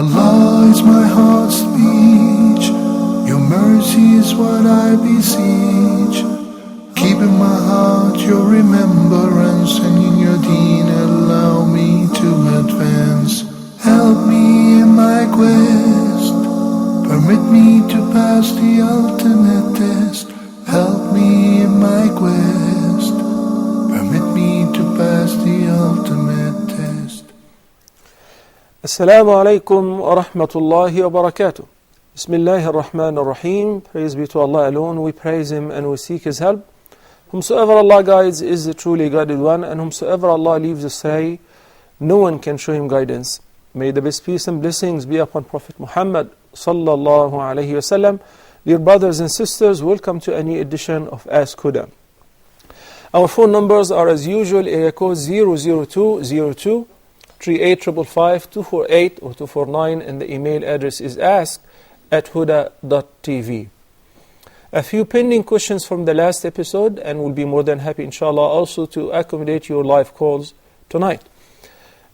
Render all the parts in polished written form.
Allah is my heart's speech, your mercy is what I beseech. Keep in my heart your remembrance, and in your deen allow me to advance. Help me in my quest, permit me to pass the ultimate test. Help me in my quest, permit me to pass the ultimate test. Assalamu alaikum wa rahmatullahi wa barakatuh. Bismillahir Rahmanir Rahim. Praise be to Allah alone. We praise Him and we seek His help. Whomsoever Allah guides is the truly guided one, and whomsoever Allah leaves astray, no one can show him guidance. May the best peace and blessings be upon Prophet Muhammad sallallahu alaihi wasallam. Dear brothers and sisters, welcome to a new edition of Ask Huda. Our phone numbers are as usual, area code 00202 3855 248 or 249, and the email address is ask@huda.tv. A few pending questions from the last episode, and we'll be more than happy, inshallah, also to accommodate your live calls tonight.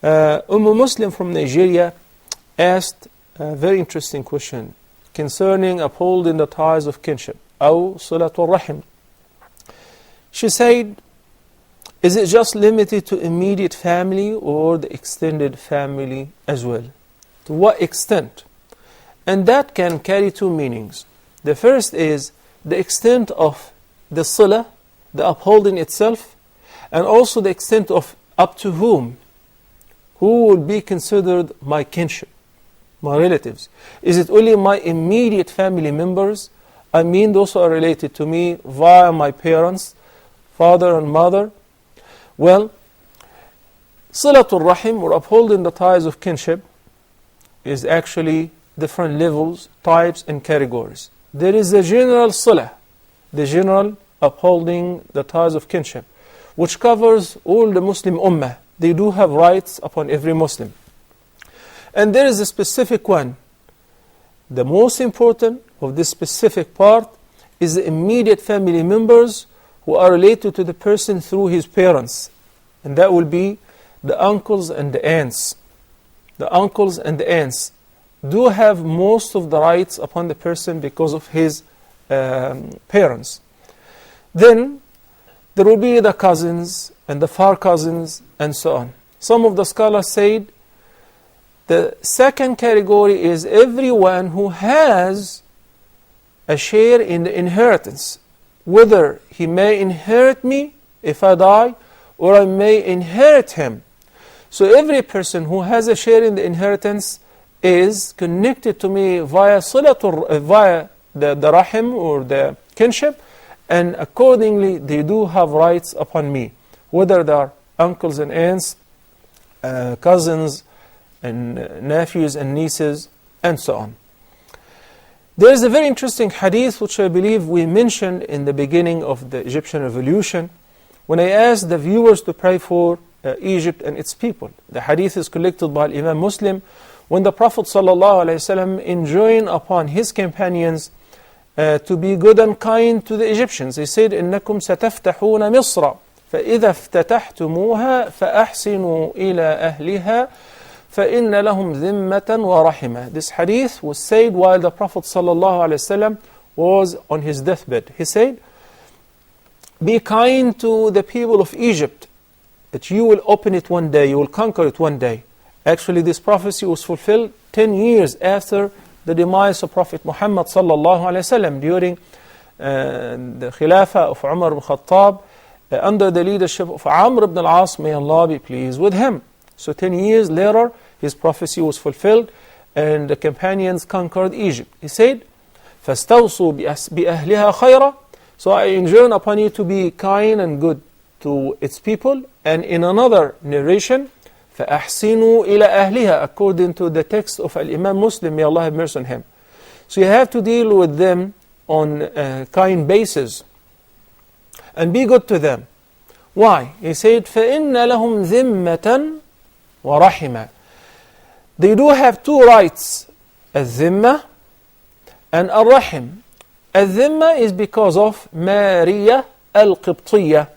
Muslim from Nigeria asked a very interesting question concerning upholding the ties of kinship, أو صلة الرحم. She said, is it just limited to immediate family or the extended family as well? To what extent? And that can carry two meanings. The first is the extent of the salah, the upholding itself, and also the extent of up to whom. Who will be considered my kinship, my relatives? Is it only my immediate family members? I mean those who are related to me via my parents, father and mother. Well, Silatul Rahim, or upholding the ties of kinship, is actually different levels, types and categories. There is the general Silah, the general upholding the ties of kinship, which covers all the Muslim Ummah. They do have rights upon every Muslim. And there is a specific one. The most important of this specific part is the immediate family members who are related to the person through his parents. And that will be the uncles and the aunts. The uncles and the aunts do have most of the rights upon the person because of his parents. Then there will be the cousins and the far cousins and so on. Some of the scholars said the second category is everyone who has a share in the inheritance, whether he may inherit me if I die or I may inherit him. So every person who has a share in the inheritance is connected to me via the rahim or the kinship, and accordingly they do have rights upon me, whether they are uncles and aunts, cousins and nephews and nieces, and so on. There is a very interesting hadith which I believe we mentioned in the beginning of the Egyptian revolution when I asked the viewers to pray for Egypt and its people. The hadith is collected by Imam Muslim when the Prophet ﷺ enjoined upon his companions to be good and kind to the Egyptians. He said, إِنَّكُمْ سَتَفْتَحُونَ مِصْرَ فَإِذَا افتتحتموها فَأَحْسِنُوا إِلَى أَهْلِهَا فَإِنَّ لَهُمْ ذِمَّةً وَرَحِمَةً. This hadith was said while the Prophet ﷺ was on his deathbed. He said, be kind to the people of Egypt, that you will open it one day, you will conquer it one day. Actually, this prophecy was fulfilled 10 years after the demise of Prophet Muhammad ﷺ during the Khilafah of Umar ibn Khattab under the leadership of Amr ibn al-As, may Allah be pleased with him. So 10 years later, his prophecy was fulfilled and the companions conquered Egypt. He said, فَاسْتَوْصُوا بِأَهْلِهَا خَيْرًا. So I enjoin upon you to be kind and good to its people. And in another narration, فَأَحْسِنُوا إِلَى أَهْلِهَا, according to the text of Imam Muslim, may Allah have mercy on him. So you have to deal with them on a kind basis and be good to them. Why? He said, فَإِنَّ لَهُمْ ذِمَّةً وَرَحِمًا. They do have two rights, الذِّمَّة and الرحم. الذِّمَّة is because of Maria al-Qibtiyya.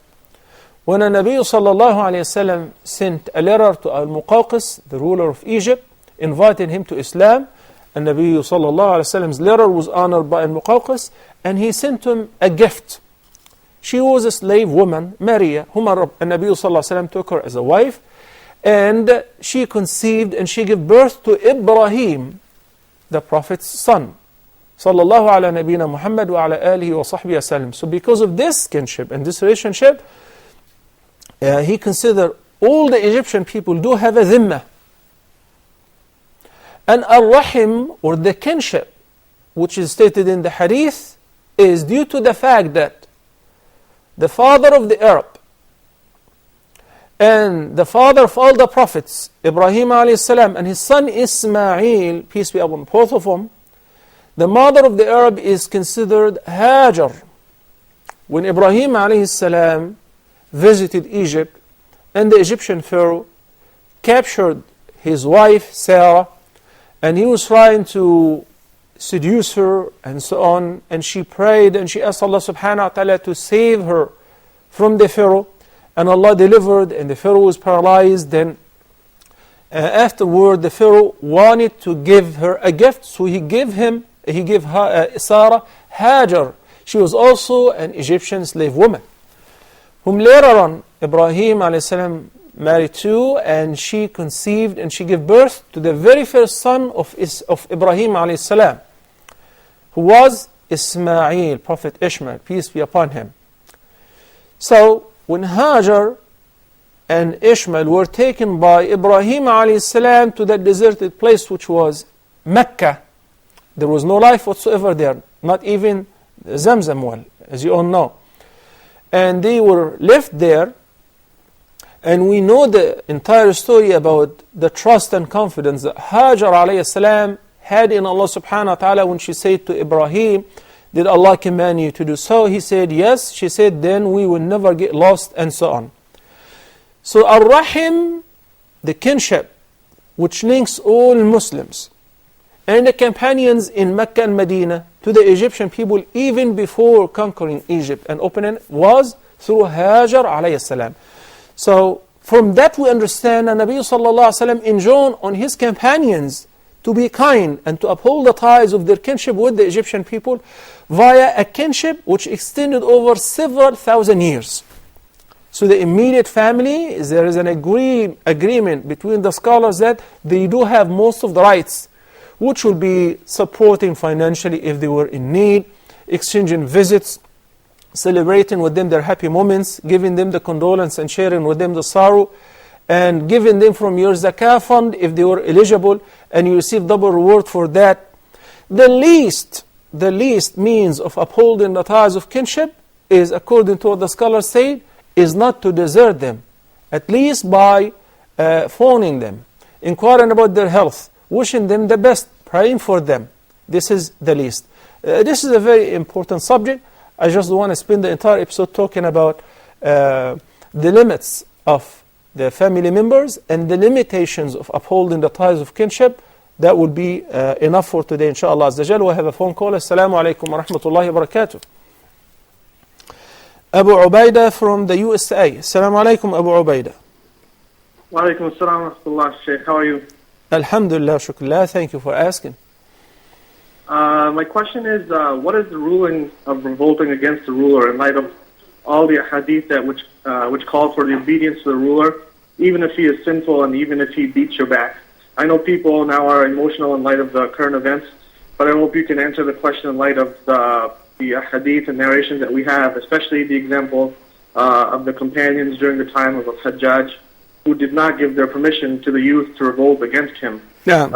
When a Nabi sallallahu alayhi wa sallam sent a letter to Al-Muqawqis, the ruler of Egypt, invited him to Islam. And Nabi sallallahu alayhi wa sallam's letter was honored by Al-Muqawqis, and he sent him a gift. She was a slave woman, Maria, whom Nabi sallallahu alayhi wa sallam took her as a wife, and she conceived and she gave birth to Ibrahim, the Prophet's son. Sallallahu ala nabina Muhammad wa ala alihi wa sahbihi wasallam. So because of this kinship and this relationship, he considered all the Egyptian people do have a dhimma. And al-rahim, or the kinship, which is stated in the hadith, is due to the fact that the father of the Arab and the father of all the prophets, Ibrahim alayhi salam, and his son Ismail, peace be upon both of them, the mother of the Arab is considered Hajar. When Ibrahim alayhi salam visited Egypt, and the Egyptian pharaoh captured his wife Sarah, and he was trying to seduce her and so on, and she prayed and she asked Allah subhanahu wa ta'ala to save her from the pharaoh, and Allah delivered, and the pharaoh was paralyzed. Then afterward the pharaoh wanted to give her a gift, so he gave her Sarah Hajar. She was also an Egyptian slave woman, whom later on Ibrahim alayhi salam married to, and she conceived and she gave birth to the very first son of Ibrahim alayhi salam, who was Ismail, Prophet Ishmael, peace be upon him. So when Hajar and Ishmael were taken by Ibrahim alayhi salam to that deserted place which was Mecca, there was no life whatsoever there, not even Zamzam well, as you all know. And they were left there, and we know the entire story about the trust and confidence that Hajar alayhi salam had in Allah subhanahu wa ta'ala when she said to Ibrahim, did Allah command you to do so? He said yes. She said then we will never get lost, and so on. So Ar-Rahim, the kinship which links all Muslims and the companions in Mecca and Medina to the Egyptian people even before conquering Egypt and opening, was through Hajar alayhi salam. So from that we understand that Nabi sallallahu alayhi wa sallam enjoined on his companions to be kind and to uphold the ties of their kinship with the Egyptian people via a kinship which extended over several thousand years. So the immediate family, there is an agreement between the scholars that they do have most of the rights, which will be supporting financially if they were in need, exchanging visits, celebrating with them their happy moments, giving them the condolence and sharing with them the sorrow, and giving them from your zakah fund if they were eligible, and you receive double reward for that. The least means of upholding the ties of kinship is, according to what the scholars say, is not to desert them, at least by phoning them, inquiring about their health, wishing them the best, praying for them. This is the least. This is a very important subject. I just want to spend the entire episode talking about the limits of the family members and the limitations of upholding the ties of kinship. That would be enough for today, inshallah azza jal. We'll have a phone call. Assalamu alaikum wa rahmatullahi wa barakatuh. Abu Ubaidah from the USA. Assalamu alaikum, Abu Ubaidah. Wa alaikum assalam wa rahmatullah, Shaykh. How are you? Alhamdulillah, shukrullah. Thank you for asking. My question is, what is the ruling of revolting against the ruler in light of all the hadith that which call for the obedience to the ruler, even if he is sinful and even if he beats your back? I know people now are emotional in light of the current events, but I hope you can answer the question in light of the hadith and narrations that we have, especially the example of the companions during the time of Hajjaj, who did not give their permission to the youth to revolt against him. Yeah.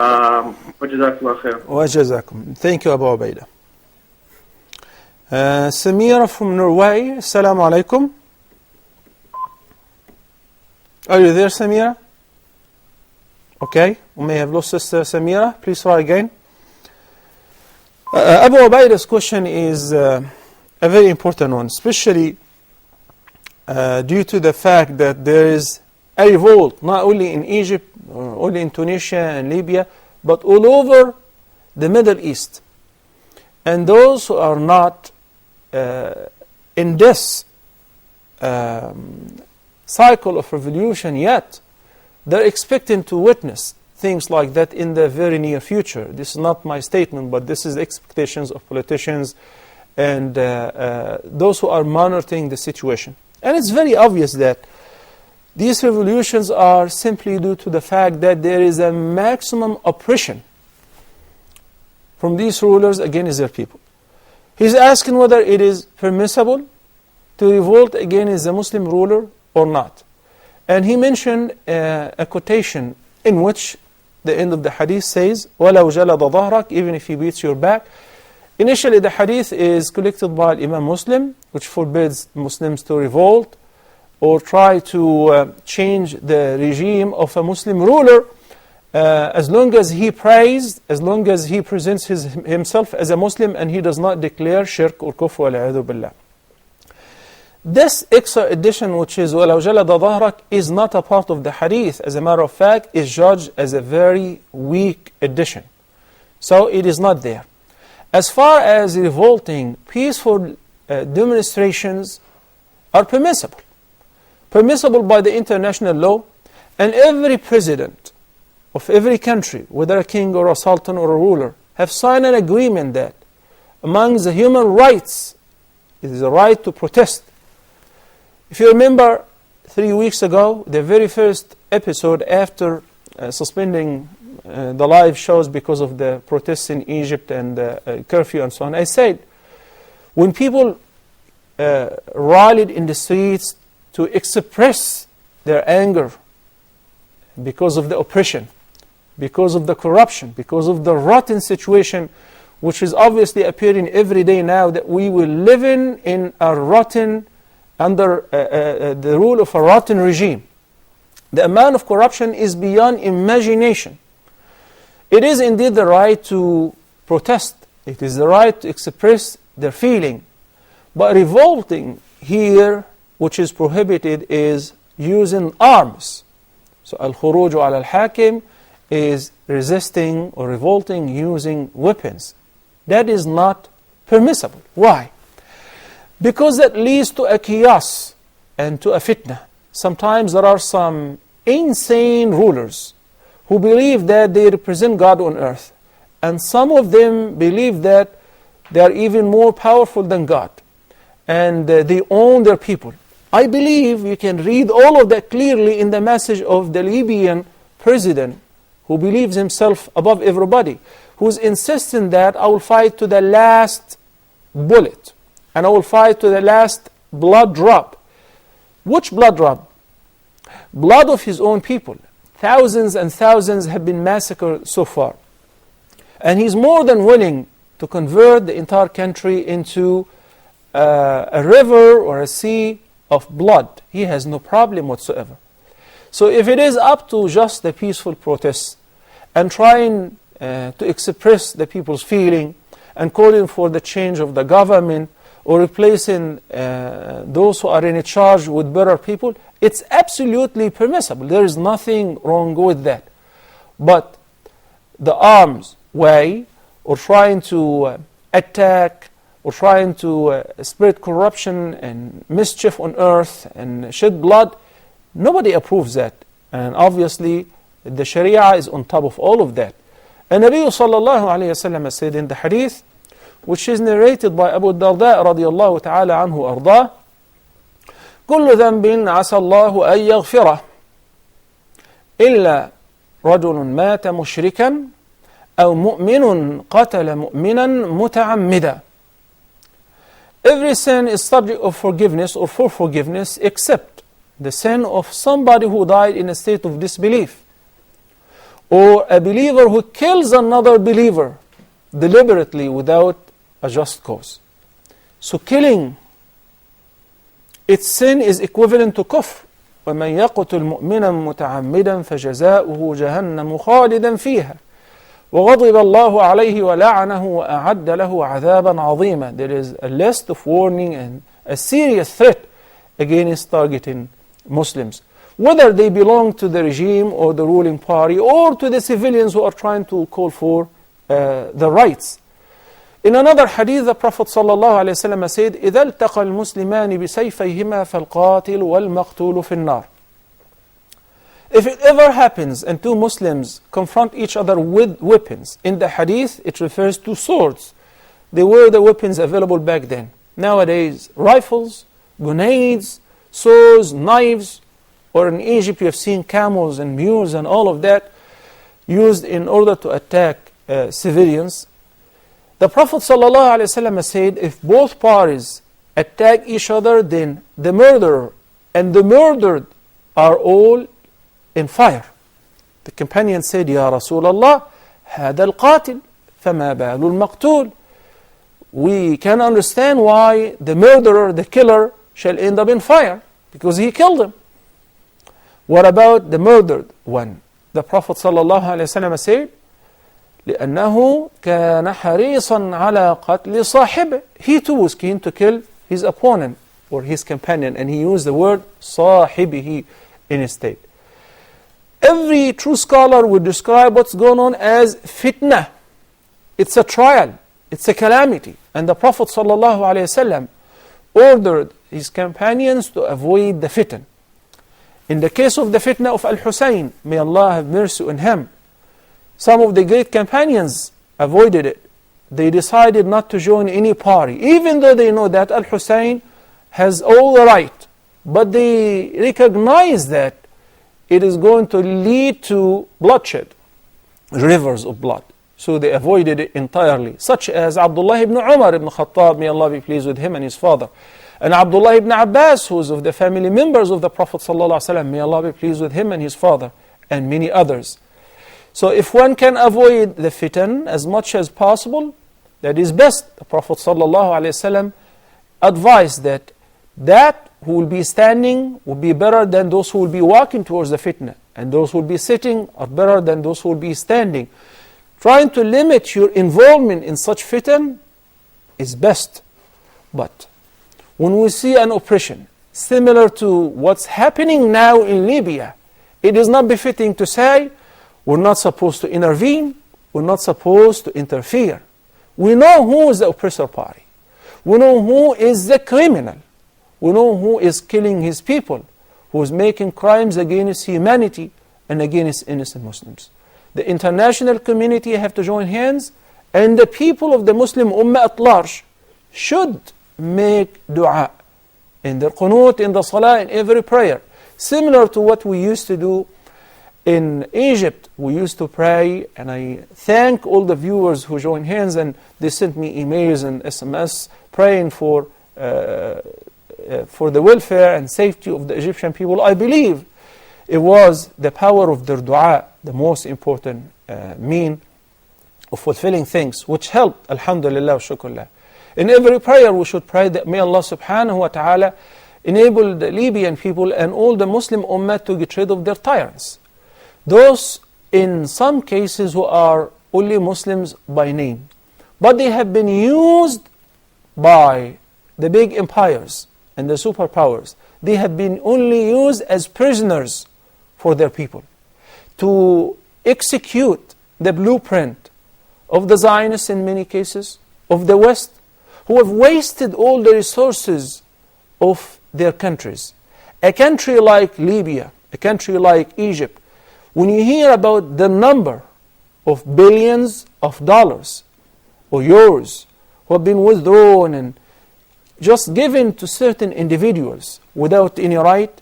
Wajazakallah khair. Wajazakum. Thank you, Abu Ubaidah. Samira from Norway. Assalamu alaikum. Are you there, Samira? Okay, we may have lost Sister Samira. Please try again. Abu Ubaidah's question is a very important one, especially due to the fact that there is a revolt, not only in Egypt, or only in Tunisia and Libya, but all over the Middle East. And those who are not in this cycle of revolution yet, they're expecting to witness things like that in the very near future. This is not my statement, but this is the expectations of politicians and those who are monitoring the situation. And it's very obvious that these revolutions are simply due to the fact that there is a maximum oppression from these rulers against their people. He's asking whether it is permissible to revolt against a Muslim ruler or not. And he mentioned a quotation in which the end of the hadith says, وَلَوْ جَلَدَ ظَهْرَكَ, even if he beats your back. Initially the hadith is collected by Imam Muslim, which forbids Muslims to revolt or try to change the regime of a Muslim ruler as long as he prays, as long as he presents himself as a Muslim and he does not declare shirk or kufr wal-'iyadhu billah. This extra addition, which is وَلَوْ جَلَدَ ظَهْرَكَ, is not a part of the hadith. As a matter of fact, is judged as a very weak addition. So it is not there. As far as revolting, peaceful demonstrations are permissible. Permissible by the international law, and every president of every country, whether a king or a sultan or a ruler, have signed an agreement that among the human rights is the right to protest. If you remember 3 weeks ago, the very first episode after suspending the live shows because of the protests in Egypt and curfew and so on, I said, when people rallied in the streets to express their anger because of the oppression, because of the corruption, because of the rotten situation, which is obviously appearing every day now, that we will live in a rotten, under the rule of a rotten regime. The amount of corruption is beyond imagination. It is indeed the right to protest. It is the right to express their feeling. But revolting here, which is prohibited, is using arms. So al-khuruj al-hakim is resisting or revolting using weapons. That is not permissible. Why? Because that leads to a chaos and to a fitna. Sometimes there are some insane rulers who believe that they represent God on earth. And some of them believe that they are even more powerful than God. And they own their people. I believe you can read all of that clearly in the message of the Libyan president, who believes himself above everybody, who's insisting that I will fight to the last bullet, and I will fight to the last blood drop. Which blood drop? Blood of his own people. Thousands and thousands have been massacred so far. And he's more than willing to convert the entire country into a river or a sea of blood. He has no problem whatsoever. So if it is up to just the peaceful protests and trying to express the people's feeling and calling for the change of the government or replacing those who are in charge with better people, it's absolutely permissible. There is nothing wrong with that. But the arms way, or trying to attack, or trying to spread corruption and mischief on earth and shed blood, nobody approves that. And obviously, the Sharia is on top of all of that. And Nabi sallallahu alayhi wa sallam said in the hadith, which is narrated by Abu Darda radiyallahu ta'ala anhu ardah, كل ذنب عسى الله أن يغفره إلا رجل مات مشركا أو مؤمن قتل مؤمنا متعمدا. Every sin is subject of forgiveness or for forgiveness except the sin of somebody who died in a state of disbelief, or a believer who kills another believer deliberately without a just cause. So killing, its sin is equivalent to kufr. وَمَنْ يَقْتُلْ مُؤْمِنًا مُتَعَمِّدًا فَجَزَاؤُهُ جَهَنَّمُ خَالِدًا فِيهَا وَغَضِبَ اللَّهُ عَلَيْهِ وَلَعَنَهُ وَأَعَدَّ لَهُ عَذَابًا عَظِيمًا. There is a list of warning and a serious threat against targeting Muslims, whether they belong to the regime or the ruling party or to the civilians who are trying to call for the rights. In another hadith, the Prophet ﷺ said, إِذَا الْتَقَى الْمُسْلِمَانِ بِسَيْفَيْهِمَا فَالْقَاتِلُ وَالْمَقْتُولُ فِي النَّارِ. If it ever happens and two Muslims confront each other with weapons, in the hadith it refers to swords. They were the weapons available back then. Nowadays, rifles, grenades, swords, knives, or in Egypt you have seen camels and mules and all of that used in order to attack civilians. The Prophet ﷺ said, if both parties attack each other, then the murderer and the murdered are all in fire. The companion said, Ya Rasulullah, هذا القاتل فما بال المقتول. We can understand why the murderer, the killer, shall end up in fire, because he killed him. What about the murdered one? The Prophet ﷺ said, لأنه كان حريصا على قتل صاحبه. He too was keen to kill his opponent or his companion, and he used the word صاحبه instead. Every true scholar would describe what's going on as fitna. It's a trial, it's a calamity. And the Prophet ﷺ ordered his companions to avoid the fitan. In the case of the fitna of Al-Husayn, may Allah have mercy on him, some of the great companions avoided it. They decided not to join any party, even though they know that Al-Husayn has all the right. But they recognize that it is going to lead to bloodshed, rivers of blood. So they avoided it entirely, such as Abdullah ibn Umar ibn Khattab, may Allah be pleased with him and his father. And Abdullah ibn Abbas, who is of the family members of the Prophet ﷺ, may Allah be pleased with him and his father, and many others. So if one can avoid the fitan as much as possible, that is best. The Prophet ﷺ advised that who will be standing will be better than those who will be walking towards the fitna, and those who will be sitting are better than those who will be standing. Trying to limit your involvement in such fitan is best. But when we see an oppression similar to what's happening now in Libya, it is not befitting to say we're not supposed to intervene, we're not supposed to interfere. We know who is the oppressor party. We know who is the criminal. We know who is killing his people, who is making crimes against humanity and against innocent Muslims. The international community have to join hands, and the people of the Muslim Ummah at large should make dua in their qunut, in the salah, in every prayer. Similar to what we used to do in Egypt. We used to pray, and I thank all the viewers who joined hands and they sent me emails and SMS praying for the welfare and safety of the Egyptian people. I believe it was the power of their dua, the most important mean of fulfilling things, which helped, alhamdulillah wa shukrullah. In every prayer we should pray that may Allah subhanahu wa ta'ala enable the Libyan people and all the Muslim ummah to get rid of their tyrants. Those in some cases who are only Muslims by name, but they have been used by the big empires and the superpowers. They have been only used as prisoners for their people to execute the blueprint of the Zionists in many cases, of the West, who have wasted all the resources of their countries. A country like Libya, a country like Egypt, when you hear about the number of billions of dollars or euros who have been withdrawn and just given to certain individuals without any right,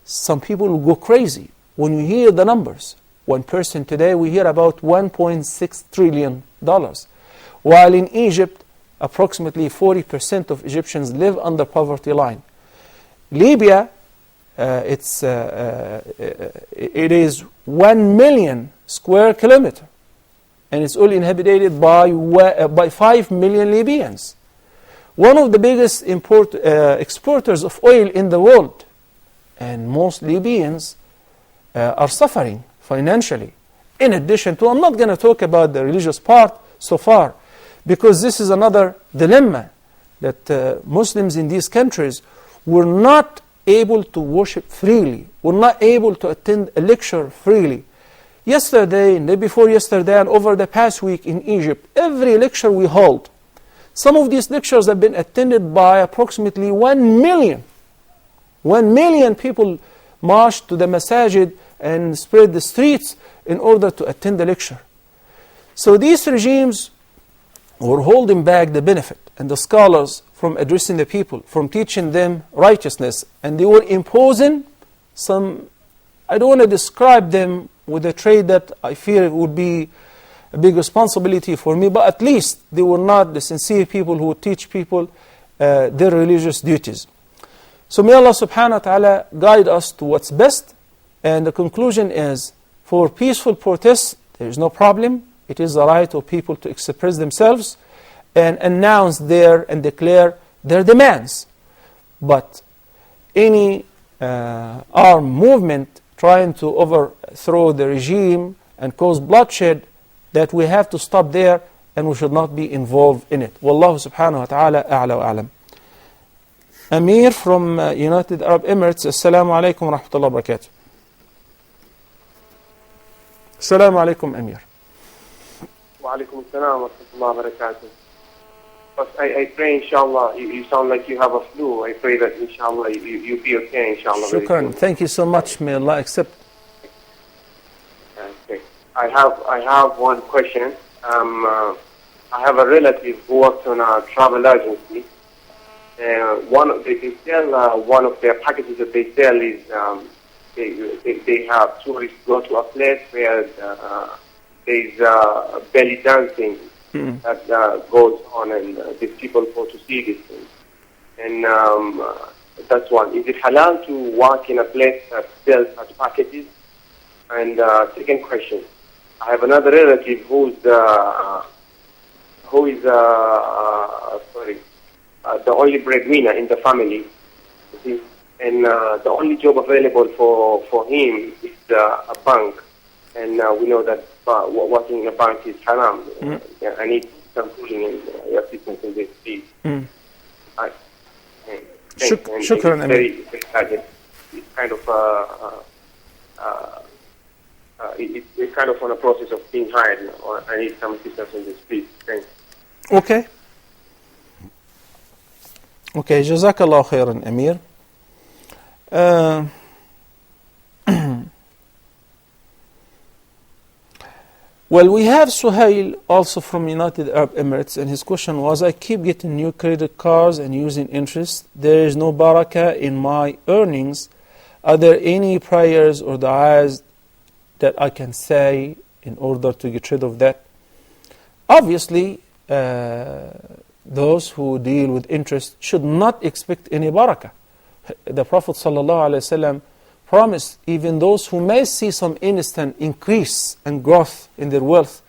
some people will go crazy when you hear the numbers. One person today, we hear about $1.6 trillion, while in Egypt, approximately 40% of Egyptians live under poverty line. Libya, it is 1 million square kilometer, and it's only inhabited by 5 million Libyans. One of the biggest exporters of oil in the world, and most Libyans are suffering financially. In addition to, I'm not going to talk about the religious part so far, because this is another dilemma, that Muslims in these countries were not able to worship freely, were not able to attend a lecture freely. Yesterday, and the day before yesterday, and over the past week in Egypt, every lecture we hold, some of these lectures have been attended by approximately 1 million. 1 million people marched to the masajid and spread the streets in order to attend the lecture. So these regimes were holding back the benefit and the scholars from addressing the people, from teaching them righteousness, and they were imposing some, I don't want to describe them with a trait that I fear it would be a big responsibility for me, but at least they were not the sincere people who would teach people their religious duties. So may Allah subhanahu wa ta'ala guide us to what's best, and the conclusion is, for peaceful protests, there is no problem. It is the right of people to express themselves and announce and declare their demands. But any armed movement trying to overthrow the regime and cause bloodshed, that we have to stop there and we should not be involved in it. Wallahu subhanahu wa ta'ala a'la wa a'lam. Amir from United Arab Emirates. Assalamu alaikum wa rahmatullahi wa barakatuh. Assalamu alaikum, Amir. Wa alaikum assalam wa rahmatullahi wa barakatuh. But I pray, inshallah, you sound like you have a flu. I pray that, inshallah, you'll be okay, inshallah. Shukran. Thank you so much. May Allah accept. Okay. I have one question. I have a relative who works on a travel agency. They sell one of their packages that they sell is they have tourists go to a place where there's belly dancing that goes on, and these people go to see these things. And that's one. Is it halal to work in a place that sells such packages? And second question, I have another relative who is the only breadwinner in the family. You see? And the only job available for him is a bank. And we know that working in a bank is haram. I need some cooling and assistance in this, please. Shukran, Amir. It's kind of it's kind of on a process of being hired. I need some assistance in this, please. Thanks. Okay. Okay, Jazakallah khairan, Amir. Well, we have Suhail also from United Arab Emirates, and his question was, I keep getting new credit cards and using interest. There is no barakah in my earnings. Are there any prayers or du'as that I can say in order to get rid of that? Obviously, those who deal with interest should not expect any barakah. The Prophet ﷺ promised even those who may see some instant increase and growth in their wealth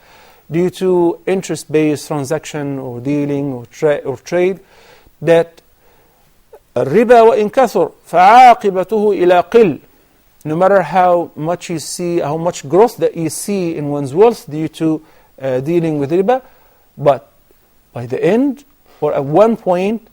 due to interest-based transaction or dealing or trade, that الربا وإن كثر فعاقبته إلى قل. No matter how much you see, how much growth that you see in one's wealth due to dealing with riba, but by the end or at one point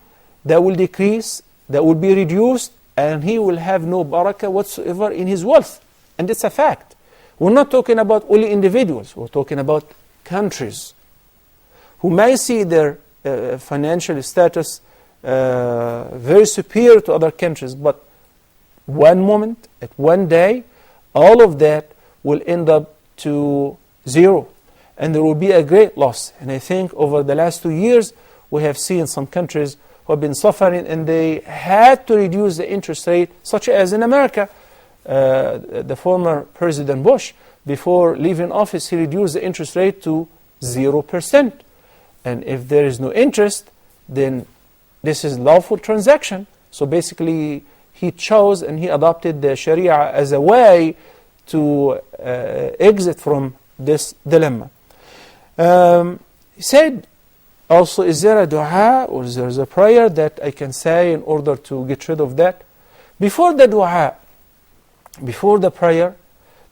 that will decrease, that will be reduced, and he will have no barakah whatsoever in his wealth. And it's a fact. We're not talking about only individuals. We're talking about countries who may see their financial status very superior to other countries, but one moment, at one day, all of that will end up to zero, and there will be a great loss. And I think over the last 2 years, we have seen some countries who have been suffering, and they had to reduce the interest rate, such as in America. The former President Bush, before leaving office, he reduced the interest rate to 0%. And if there is no interest, then this is lawful transaction. So basically, he chose and he adopted the Sharia as a way to exit from this dilemma. He said, also, is there a dua or is there a prayer that I can say in order to get rid of that? Before the dua, before the prayer,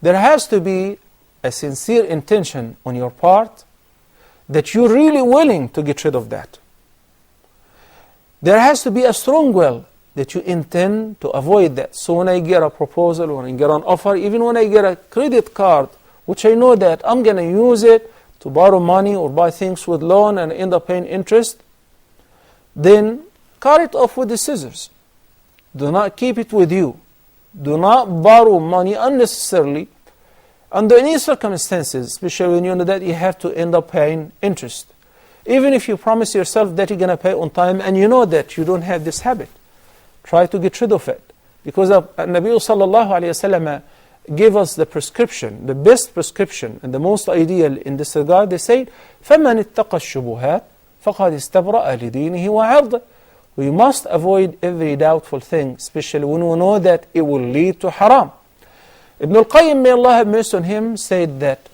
there has to be a sincere intention on your part that you're really willing to get rid of that. There has to be a strong will that you intend to avoid that. So when I get a proposal, when I get an offer, even when I get a credit card, which I know that I'm going to use it to borrow money or buy things with loan and end up paying interest, then cut it off with the scissors. Do not keep it with you. Do not borrow money unnecessarily under any circumstances, especially when you know that you have to end up paying interest. Even if you promise yourself that you're going to pay on time and you know that you don't have this habit, try to get rid of it. Because Nabi sallallahu alayhi wasallam gave us the prescription, the best prescription and the most ideal in this regard. They say, فَمَنِ اتَّقَى الشُّبُهَاتِ فَقَدْ اسْتَبْرَأَ لِدِينِهِ وَعَرْضِهِ. We must avoid every doubtful thing, especially when we know that it will lead to haram. Ibn al-Qayyim, may Allah have mercy on him, said that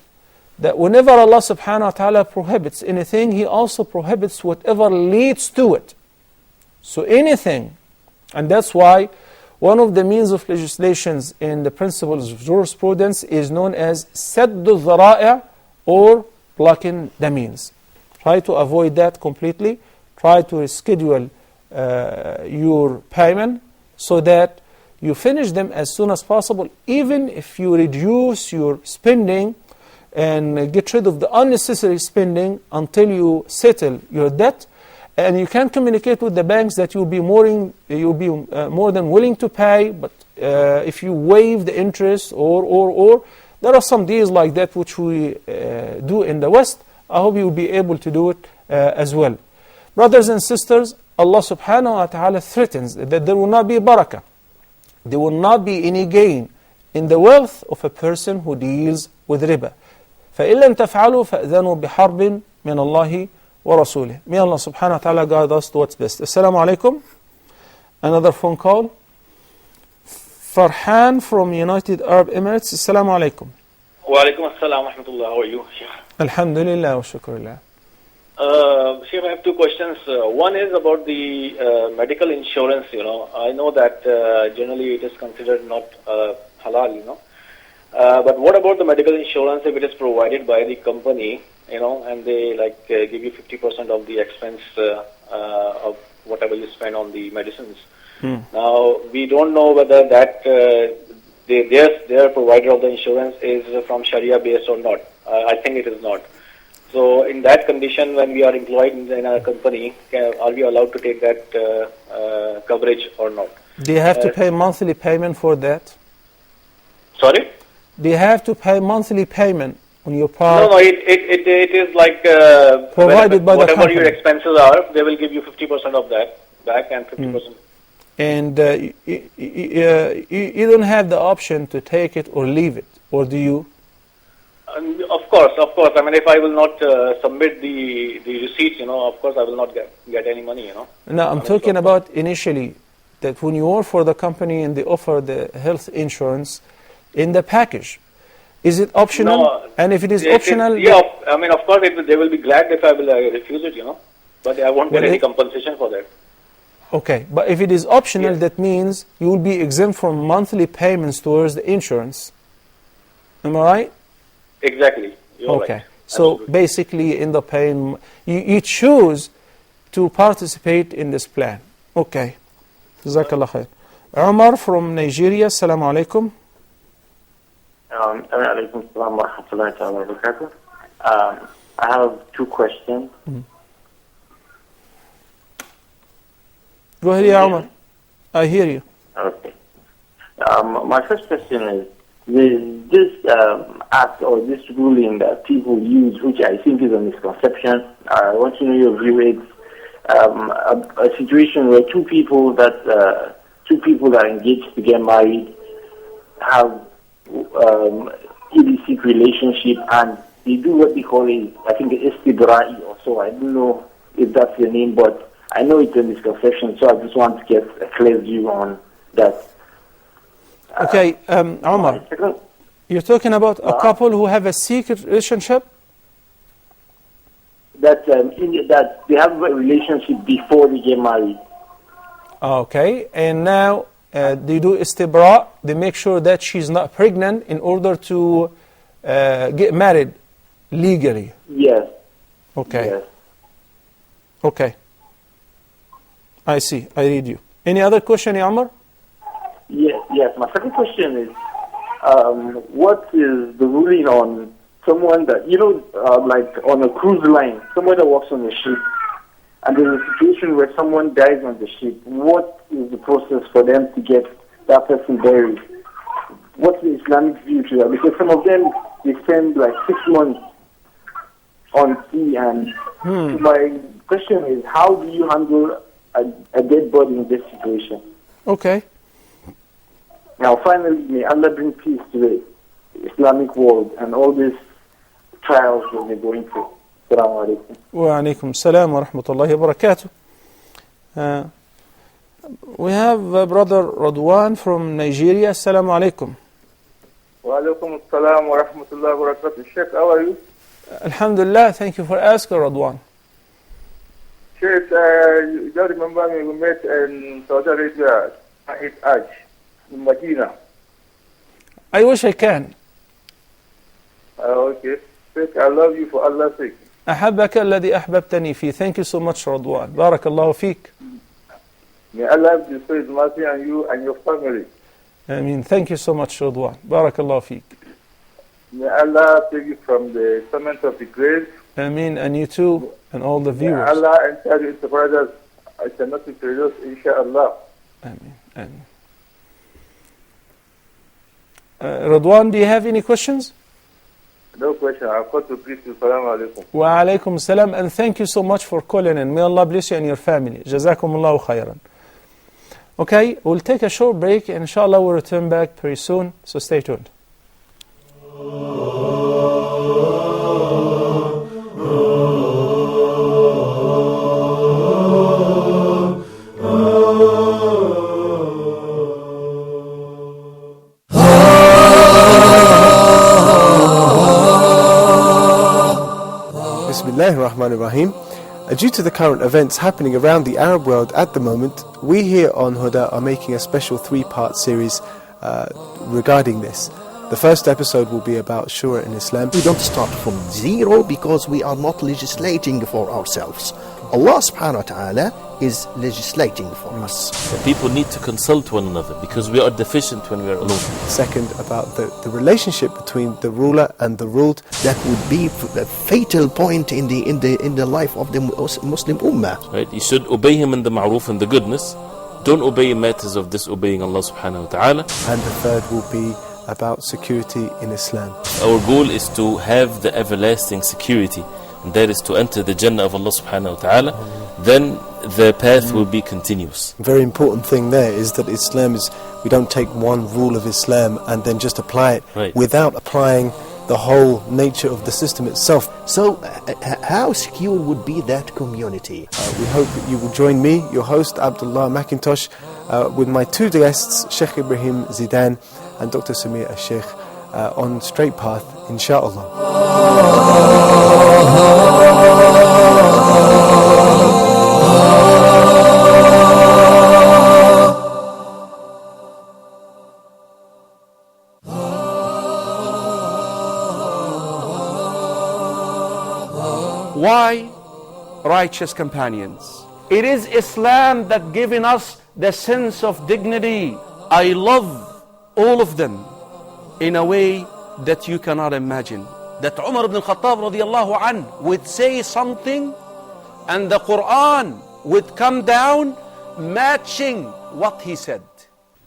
whenever Allah subhanahu wa ta'ala prohibits anything, He also prohibits whatever leads to it. So anything, and that's why one of the means of legislations in the principles of jurisprudence is known as سد الذرائع, or blocking the means. Try to avoid that completely. Try to reschedule your payment so that you finish them as soon as possible, even if you reduce your spending and get rid of the unnecessary spending until you settle your debt. And you can communicate with the banks that you'll be more than willing to pay, but if you waive the interest or there are some deals like that which we do in the West. I hope you'll be able to do it as well. Brothers and sisters, Allah subhanahu wa ta'ala threatens that there will not be barakah. There will not be any gain in the wealth of a person who deals with riba. فَإِن لَمْ تَفْعَلُوا فَأْذَنُوا بِحَرْبٍ مِّنَ اللَّهِ وَرَسُولِهِ. May Allah subhanahu wa ta'ala guide us to what's best. Assalamu alaikum. Another phone call. Farhan from United Arab Emirates. Assalamu alaikum. Wa alaikum assalam wa rahmatullah. How are you, Sheikh? Alhamdulillah wa shukrullah. Sheikh, I have two questions. One is about the medical insurance. I know that generally it is considered not halal, but what about the medical insurance if it is provided by the company, and they give you 50% of the expense of whatever you spend on the medicines? Now, we don't know whether that their provider of the insurance is from Sharia based or not. I think it is not. So in that condition, when we are employed in a company, are we allowed to take that coverage or not? Do you have to pay monthly payment for that? Sorry? Do you have to pay monthly payment on your part? No, it is like provided by the company. Whatever your expenses are, they will give you 50% of that back and 50%. And you don't have the option to take it or leave it, or do you? Of course. I mean, if I will not submit the receipts, of course I will not get any money, No, I'm talking about initially, that when you work for the company and they offer the health insurance in the package, is it optional? No, and if it is optional... I mean, of course they will be glad if I will refuse it, but I won't get any compensation for that. Okay, but if it is optional, that means you will be exempt from monthly payments towards the insurance. Am I right? Exactly. You're okay. Right. So Absolutely. basically, in the paying, you choose to participate in this plan. Okay. Jazakallah khair. Umar from Nigeria. Assalamu alaikum. Alaikum salam wa rahmatullahi wa barakatuh. I have two questions. Go ahead, ya Umar. I hear you. Okay. My first question is, this act or this ruling that people use, which I think is a misconception, I want to know your view. It's a situation where two people that are engaged to get married have illicit relationship, and they do what they call I think istibra'i or so. I don't know if that's the name, but I know it's a misconception, so I just want to get a clear view on that. Okay, Umar, you're talking about a couple who have a secret relationship? That they have a relationship before they get married. Okay, and now they do istibra, they make sure that she's not pregnant in order to get married legally. Yes. Okay. Yes. Okay. I see, I read you. Any other question, Umar? Yes. My second question is, what is the ruling on someone that, like on a cruise line, someone that works on a ship, and there's a situation where someone dies on the ship? What is the process for them to get that person buries. What's the Islamic view to that? Because some of them, they spend like 6 months on sea, and my question is, how do you handle a dead body in this situation? Okay. Now, finally, may Allah bring peace to the Islamic world and all these trials that we're going through. Assalamu alaikum. Wa alaikum salam wa rahmatullahi wa barakatuh. We have Brother Radwan from Nigeria. Assalamu alaikum. Wa alaikum assalam wa rahmatullahi wa barakatuh. Sheikh, how are you? Alhamdulillah, thank you for asking, Radwan. Sheikh, you don't remember me, we met in Saudi Arabia at Hajj in Medina. I wish I can. Okay. Sheikh, I love you for Allah's sake. أحبك الذي أحببتني فيه. Thank you so much, Radwan. بارك الله فيك. May Allah bestow His mercy on you and your family. Thank you so much, Radwan. بارك الله فيك. May Allah take you from the torment of the grave. And you too, and all the May viewers. Allah enter you into paradise. I cannot be praised, inshallah. Ameen. Radwan, do you have any questions? No question. I've got to greet you. Assalamu alaikum. Wa alaikum salam, and thank you so much for calling in. May Allah bless you and your family. Jazakumullahu khairan. Okay, we'll take a short break, and inshallah we'll return back very soon, so stay tuned. Bismillahirrahmanirrahim. Due to the current events happening around the Arab world at the moment, we here on Huda are making a special 3-part series regarding this. The first episode will be about Shura in Islam. We don't start from zero because we are not legislating for ourselves. Allah subhanahu wa ta'ala is legislating for us. People need to consult one another because we are deficient when we are alone. Second, about the relationship between the ruler and the ruled. That would be a fatal point in the life of the Muslim Ummah. Right? You should obey him in the ma'ruf and the goodness. Don't obey in matters of disobeying Allah subhanahu wa ta'ala. And the third will be about security in Islam. Our goal is to have the everlasting security, and that is to enter the Jannah of Allah subhanahu wa ta'ala. Then the path will be continuous. Very important thing there is that Islam is, we don't take one rule of Islam and then just apply it without applying the whole nature of the system itself. So how secure would be that community? We hope that you will join me, your host Abdullah McIntosh, with my 2 guests, Sheikh Ibrahim Zidan and Dr. Samir al-Sheikh, on Straight Path, inshaAllah. Why righteous companions? It is Islam that given us the sense of dignity. I love all of them in a way that you cannot imagine. That Umar ibn al-Khattab radiallahu anh would say something and the Quran would come down matching what he said.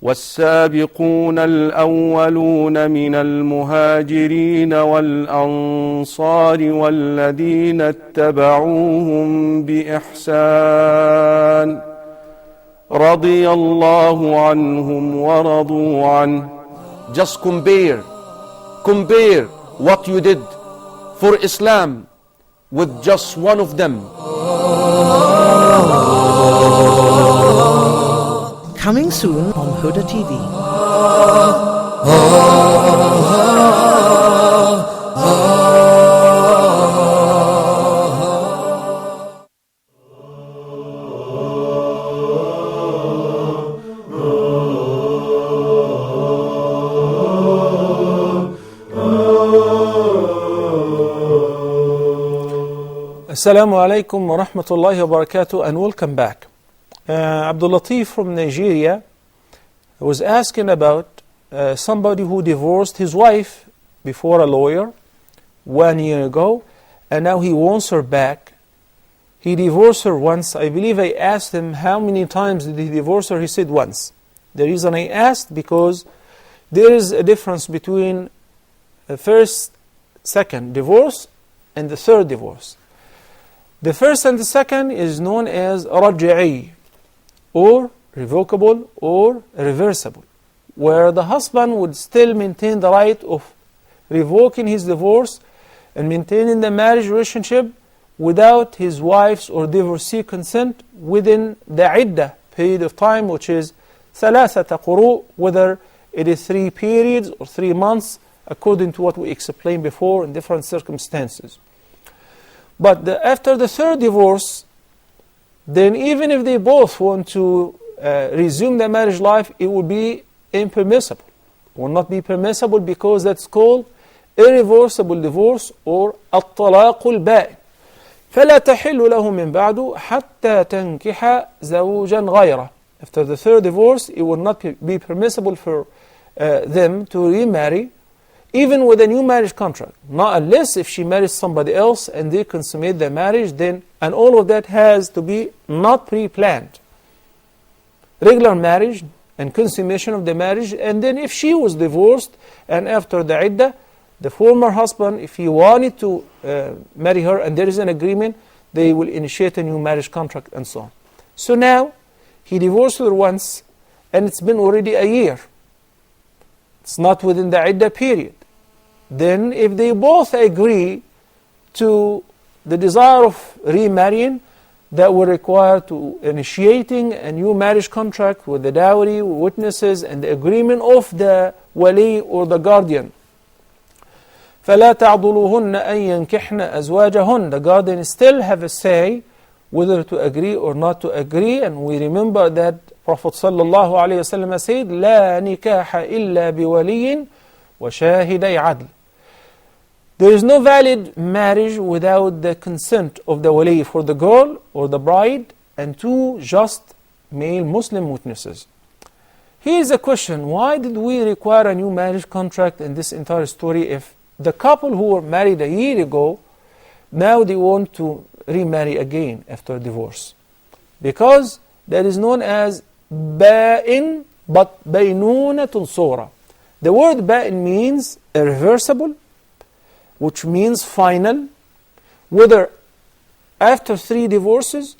والسابقون الأولون من المهاجرين والأنصار والذين اتبعوهم بإحسان رضي الله عنهم ورضوا عنه. Just compare what you did for Islam with just one of them. Coming soon on Huda TV. Assalamu alaikum wa rahmatullahi wa barakatuh, and welcome back. Abdul Latif from Nigeria was asking about somebody who divorced his wife before a lawyer 1 year ago, and now he wants her back. He divorced her once. I believe I asked him how many times did he divorce her. He said once. The reason I asked, because there is a difference between the first, second divorce and the third divorce. The first and the second is known as raj'i, or revocable or reversible, where the husband would still maintain the right of revoking his divorce and maintaining the marriage relationship without his wife's or divorcee consent within the iddah period of time, which is ثلاثة قروء, whether it is 3 periods or 3 months, according to what we explained before in different circumstances. But after the third divorce, then even if they both want to resume their marriage life, it will be impermissible. It will not be permissible, because that's called irreversible divorce, or الطلاق البائن. فلا تحل له من بعد حتى تنكح زوجا غيره. After the third divorce, it will not be permissible for them to remarry, even with a new marriage contract. Not unless if she marries somebody else and they consummate their marriage, then, and all of that has to be not pre-planned. Regular marriage and consummation of the marriage, and then if she was divorced, and after the iddah, the former husband, if he wanted to marry her and there is an agreement, they will initiate a new marriage contract and so on. So now, he divorced her once, and it's been already a year. It's not within the iddah period. Then if they both agree to the desire of remarrying, that will require to initiating a new marriage contract with the dowry, witnesses, and the agreement of the wali or the guardian. فَلَا تَعْضُلُوهُنَّ أَن يَنْكِحْنَ أَزْوَاجَهُنَّ. The guardian still have a say whether to agree or not to agree, and we remember that Prophet sallallahu alaihi wasallam said, لا نكاح إلا بولي وشاهدي عدل. There is no valid marriage without the consent of the wali for the girl or the bride and 2 just male Muslim witnesses. Here is a question: why did we require a new marriage contract in this entire story if the couple who were married a year ago, now they want to remarry again after divorce? Because that is known as ba'in, but baynunatun sura. The word ba'in means irreversible, which means final, whether after 3 divorces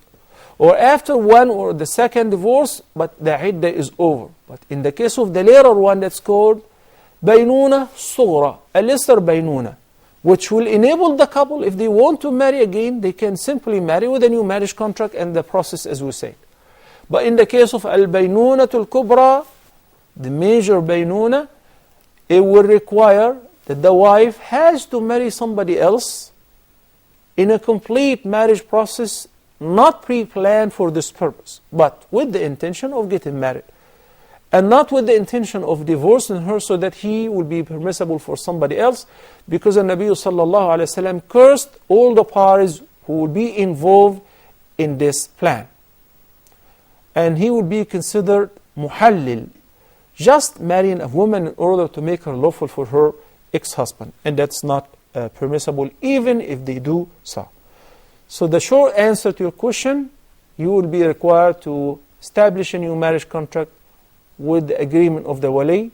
or after 1 or the second divorce, but the iddah is over. But in the case of the later one, that's called baynuna sughra, a lesser baynuna, which will enable the couple, if they want to marry again, they can simply marry with a new marriage contract and the process as we said. But in the case of al-baynunatul kubra, the major baynuna, it will require that the wife has to marry somebody else in a complete marriage process, not pre-planned for this purpose, but with the intention of getting married, and not with the intention of divorcing her so that he will be permissible for somebody else, because the Nabi sallallahu alaihi wasallam cursed all the parties who will be involved in this plan, and he will be considered muhallil, just marrying a woman in order to make her lawful for her ex-husband, and that's not permissible even if they do so. So the short answer to your question, you will be required to establish a new marriage contract with the agreement of the wali,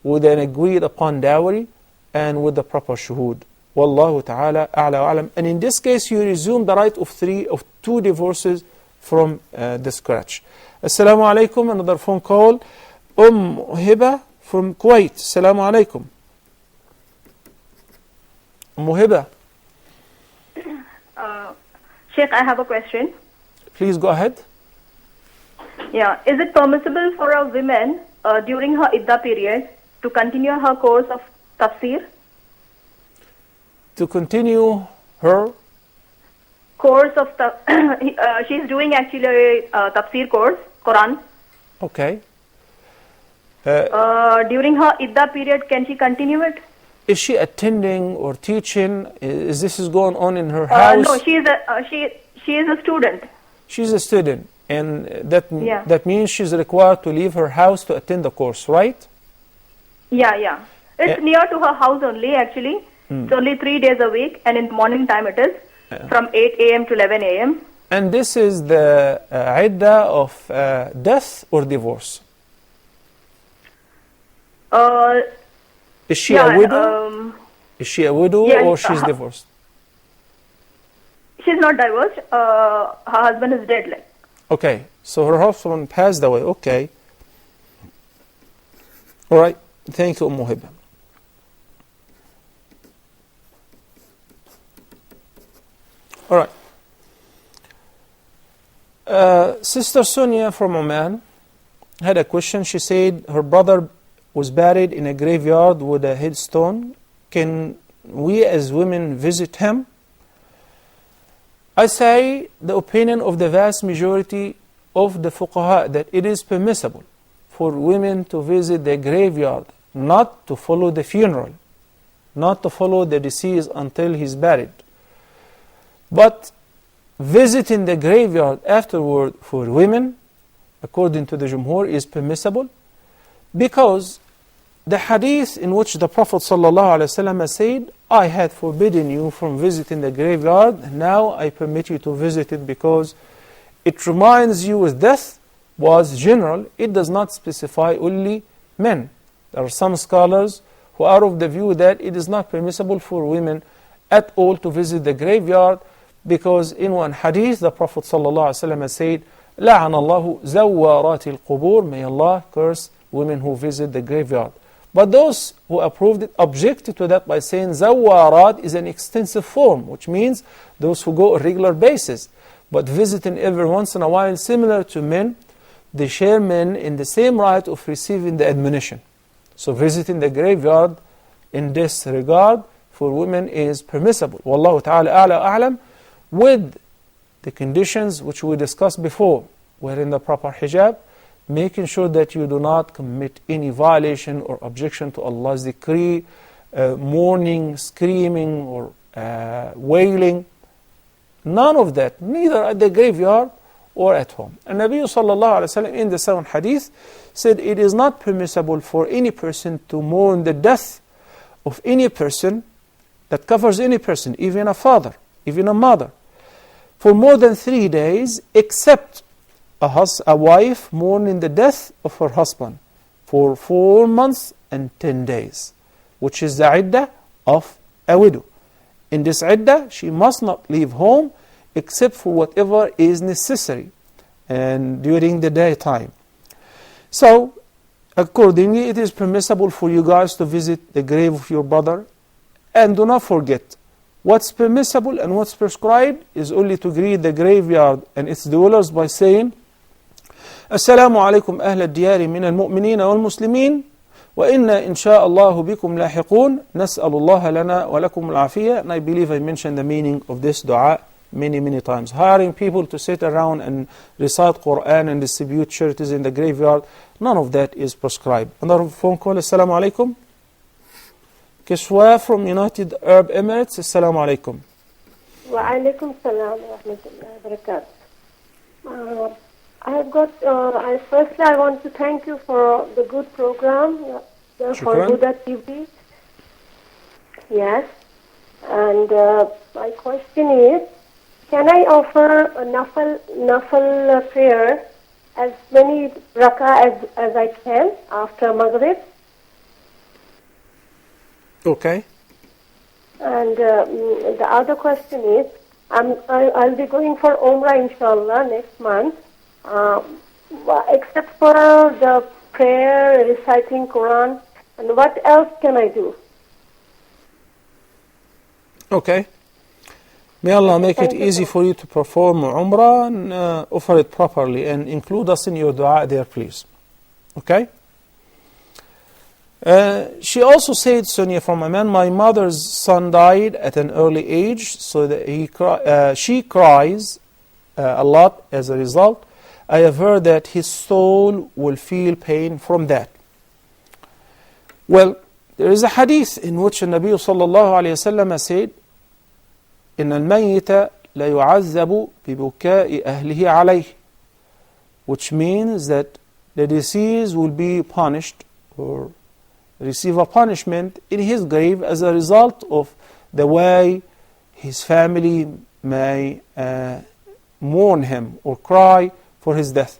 with an agreed upon dowry, and with the proper shuhud. Wallahu ta'ala a'la wa a'lam. And in this case, you resume the right of 2 divorces from the scratch. Assalamu alaikum. Another phone call. Huda from Kuwait. Assalamu alaikum. Huda. Sheikh, I have a question. Please go ahead. Yeah, is it permissible for a woman during her iddah period to continue her course of tafsir? To continue her course of she's doing actually a tafsir course, Quran. Okay. During her iddah period, can she continue it? Is she attending or teaching? Is this going on in her house? No, she is a student. She's a student, and that means she's required to leave her house to attend the course, right? Yeah. It's near to her house only, actually. It's only 3 days a week, and in the morning time it is from 8 a.m. to 11 a.m. And this is the iddah of death or divorce? Uh, Is she yeah, a widow? Is she a widow yeah, or she's divorced? She's not divorced. Her husband is dead. Like. Okay, so her husband passed away. Okay. All right. Thank you, Hiba. All right. Sister Sonia from Oman had a question. She said her brother was buried in a graveyard with a headstone. Can we as women visit him? I say the opinion of the vast majority of the fuqaha that it is permissible for women to visit the graveyard, not to follow the funeral, not to follow the deceased until he's buried. But visiting the graveyard afterward for women, according to the Jumhur, is permissible because the hadith in which the Prophet ﷺ said, I had forbidden you from visiting the graveyard, now I permit you to visit it because it reminds you with death, was general. It does not specify only men. There are some scholars who are of the view that it is not permissible for women at all to visit the graveyard because in one hadith the Prophet ﷺ said, لَعَنَ اللَّهُ زَوَّارَاتِ الْقُبُورِ, may Allah curse women who visit the graveyard. But those who approved it objected to that by saying zawarat is an extensive form, which means those who go on a regular basis. But visiting every once in a while, similar to men, they share men in the same right of receiving the admonition. So visiting the graveyard in this regard for women is permissible. Wallahu ta'ala a'lam, with the conditions which we discussed before, wearing the proper hijab, making sure that you do not commit any violation or objection to Allah's decree, mourning, screaming, or wailing. None of that, neither at the graveyard or at home. And Nabi sallallahu alayhi wa sallam in the second hadith said it is not permissible for any person to mourn the death of any person that covers any person, even a father, even a mother, for more than 3 days, except a wife mourning the death of her husband for 4 months and 10 days, which is the iddah of a widow. In this iddah, she must not leave home except for whatever is necessary and during the daytime. So, accordingly, it is permissible for you guys to visit the grave of your brother. And do not forget, what's permissible and what's prescribed is only to greet the graveyard and its dwellers by saying, السلام عليكم أهل الديار من المؤمنين والمسلمين وإنا إن شاء الله بكم لاحقون نسأل الله لنا ولكم العافية. And I believe I mentioned the meaning of this dua many times. Hiring people to sit around and recite Quran and distribute charities in the graveyard, none of that is prescribed. Another phone call. Assalamu alaikum. Kishwa from United Arab Emirates. Assalamu alaikum. Wa alaikum salam wa rahmatullahi wa barakatuh. I have got, firstly I want to thank you for the good program for Huda TV. Yes. And my question is, can I offer a nafal prayer as many rak'ah as I can after Maghrib? Okay. And the other question is, I'll be going for Umrah inshallah next month. Except for the prayer, reciting Quran, and what else can I do? Okay. May Allah make it easy for you to perform Umrah and offer it properly and include us in your dua there, please. Okay? She also said, Sonia from Oman, my mother's son died at an early age, so that she cries a lot as a result. I have heard that his soul will feel pain from that. Well, there is a hadith in which the Nabi sallallahu alayhi wa sallam said, إن الميت لا يعذب ببكاء أهله عليه, which means that the deceased will be punished or receive a punishment in his grave as a result of the way his family may mourn him or cry for his death.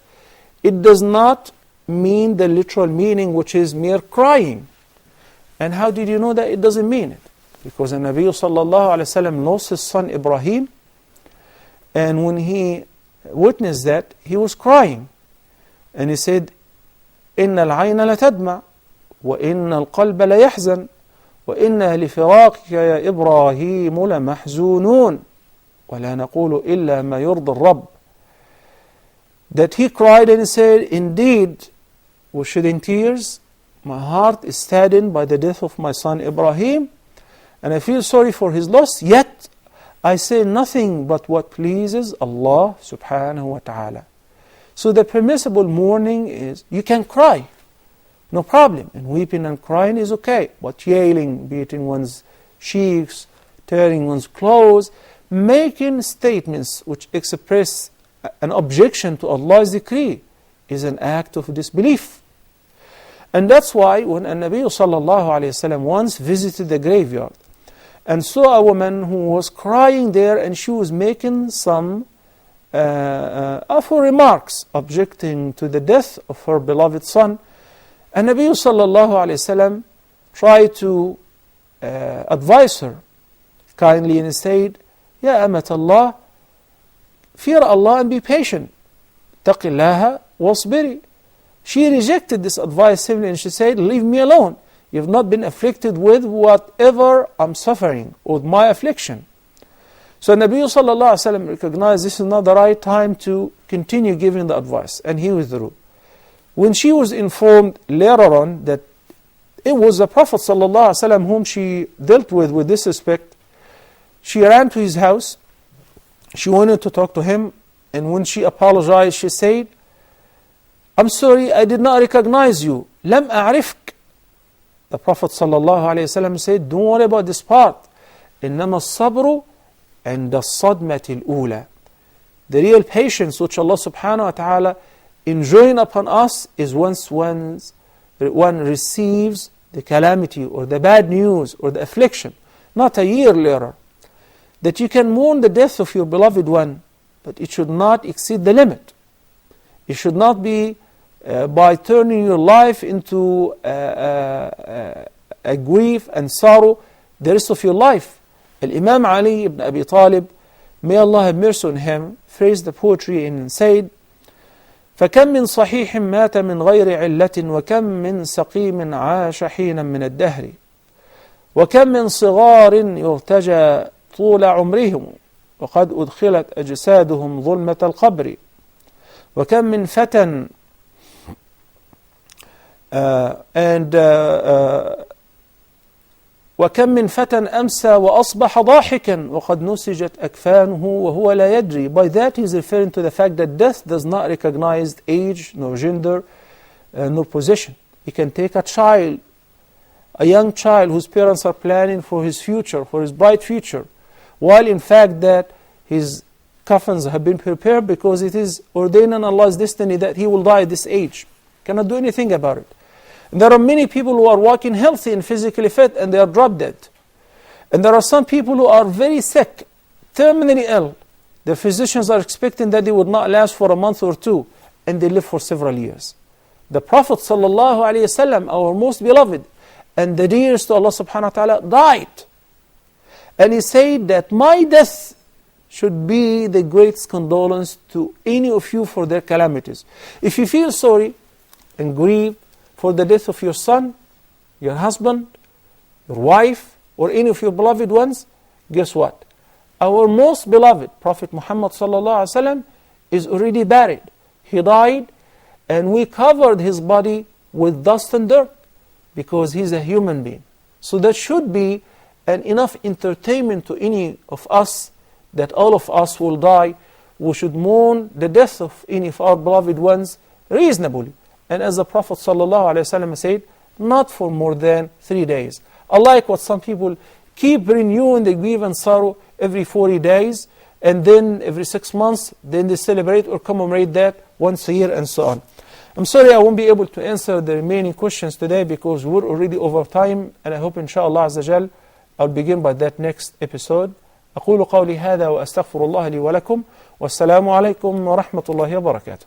It does not mean the literal meaning, which is mere crying. And how did you know that it doesn't mean it? Because the Nabi sallallahu alayhi wa sallam lost his son Ibrahim, and when he witnessed that, he was crying. And he said, إِنَّ الْعَيْنَ لَتَدْمَعْ وَإِنَّ الْقَلْبَ لَيَحْزَنْ وَإِنَّا لِفِرَاقِكَ يَا إِبْرَاهِيمُ لَمَحْزُونُونَ وَلَا نَقُولُ إِلَّا مَا يُرْضِي الرَّبِّ. That he cried and he said, indeed, we're shedding tears. My heart is saddened by the death of my son Ibrahim, and I feel sorry for his loss, yet I say nothing but what pleases Allah subhanahu wa ta'ala. So the permissible mourning is, you can cry, no problem, and weeping and crying is okay, but yelling, beating one's cheeks, tearing one's clothes, making statements which express an objection to Allah's decree is an act of disbelief. And that's why when Nabi sallallahu alayhi wasallam once visited the graveyard and saw a woman who was crying there, and she was making some awful remarks objecting to the death of her beloved son, and Nabi sallallahu alayhi wasallam tried to advise her kindly and said, Ya amat Allah, fear Allah and be patient. Taqillaha wasbiri. She rejected this advice simply, and she said, leave me alone. You've not been afflicted with whatever I'm suffering, with my affliction. So Nabi sallallahu alaihi wasallam recognized this is not the right time to continue giving the advice, and he withdrew. When she was informed later on that it was the Prophet sallallahu alaihi wasallam whom she dealt with this respect, she ran to his house. She wanted to talk to him, and when she apologized, she said, I'm sorry, I did not recognize you. Lam a'rifk. The Prophet ﷺ said, don't worry about this part. إنما الصبر عند الصدمة الأولى. The real patience which Allah subhanahu wa ta'ala enjoins upon us is once one receives the calamity or the bad news or the affliction, not a year later. That you can mourn the death of your beloved one, but it should not exceed the limit. It should not be by turning your life into a grief and sorrow the rest of your life. Imam Ali ibn Abi Talib, may Allah have mercy on him, phrased the poetry and said, فَكَمْ مِنْ صَحِيحٍ مَاتَ مِنْ غَيْرِ عِلَّةٍ وَكَمْ مِنْ سَقِيمٍ عَاشَ حِينًا مِنَ الدَّهْرِ وَكَمْ مِنْ صِغَارٍ يُرْتَجَى طول عمرهم وقد أدخلت أجسادهم ظلمة القبر وكم من فتى وكم من فتى أمسى وأصبح ضاحكا وقد نسجت أكفانه وهو لا يدري. By that he is referring to the fact that death does not recognize age, nor gender, nor position. You can take a child, a young child whose parents are planning for his future, for his bright future, while in fact that his coffins have been prepared because it is ordained in Allah's destiny that he will die at this age. Cannot do anything about it. And there are many people who are walking healthy and physically fit and they are drop dead. And there are some people who are very sick, terminally ill. The physicians are expecting that they would not last for a month or two, and they live for several years. The Prophet ﷺ, our most beloved and the dearest to Allah subhanahu wa ta'ala, died. And he said that my death should be the greatest condolence to any of you for their calamities. If you feel sorry and grieve for the death of your son, your husband, your wife, or any of your beloved ones, guess what? Our most beloved Prophet Muhammad ﷺ is already buried. He died, and we covered his body with dust and dirt because he's a human being. So that should be enough entertainment to any of us that all of us will die. We should mourn the death of any of our beloved ones reasonably. And as the Prophet ﷺ said, not for more than 3 days. Unlike what some people keep renewing the grief and sorrow every 40 days, and then every 6 months, then they celebrate or commemorate that once a year and so on. I'm sorry I won't be able to answer the remaining questions today because we're already over time, and I hope inshallah Azza Jal I'll begin by that next episode. أقول قولي هذا وأستغفر الله لي ولكم والسلام عليكم ورحمة الله وبركاته.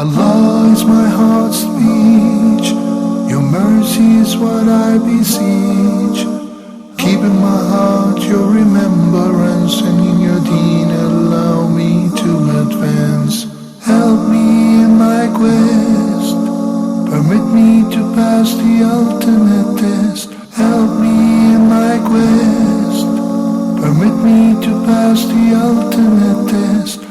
Allah is my heart's speech. Your mercy is what I beseech. Keep in my heart your remembrance, and in your deen allow me to advance. Help me in my quest. Permit me to pass the ultimate test. Help me in my quest. Permit me to pass the ultimate test.